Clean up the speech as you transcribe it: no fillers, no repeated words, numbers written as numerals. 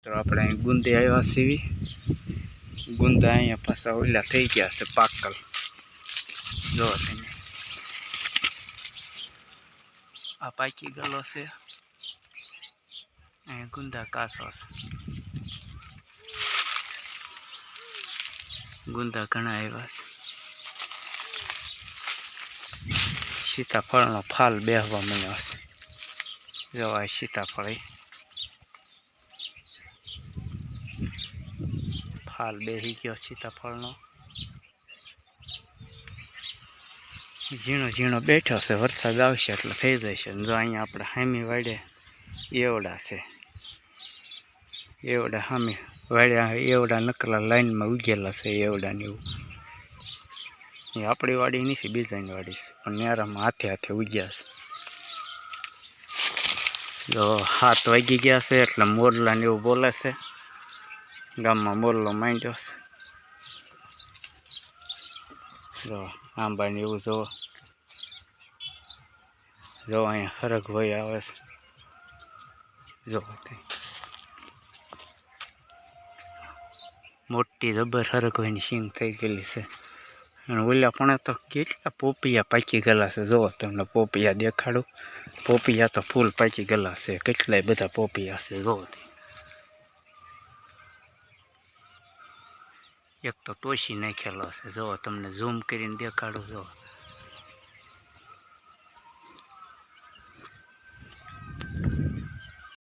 મિત્રો આપણે અહીં ગુંદે આવ્યા છીએ। ગુંદા અહીંયા પાછા ઓલા થઈ ગયા છે પાકલ। જો તમે આ પાકી ગયેલો છે। અહીંયા ગુંદા કાચો છે। ગુંદા ઘણા આવ્યા છે। સીતાફળનો ફાલ બેહવા મળ્યો છે। જો આ સીતાફળ ફાલ બેસી ગયો સીતાફળનો। ઝીણો ઝીણો બેઠો છે, વરસાદ આવશે એટલે થઈ જશે। જો અહીંયા આપણે હામી વાડે એવડા છે। એવડા સામે વાડ્યા એવડા નકલા લાઈનમાં ઉગેલા છે। એવડાને એવું એ આપણી વાડી નથી, બીજાની વાડી છે, પણ નેરામાં હાથે હાથે ઉગ્યા છે। જો 7 વાગી ગયા છે એટલે મોરલાને એવું બોલે છે। ગામમાં મોરલો માંડ્યો છે। જો આંબાને એવું જો જો અહીંયા હરગભાઈ આવે છે। જો મોટી જબર હરગભાઈની સિંગ થઈ ગયેલી છે। અને ઓલા પણ તો કેટલા પોપિયા પાકી ગયેલા છે। જો તમને પોપિયા દેખાડું। પોપિયા તો ફૂલ પાકી ગયેલા છે, કેટલાય બધા પોપિયા છે। જો એક તો ટોસી નાખેલો છે। જો તમને ઝૂમ કરીને દેખાડું। જો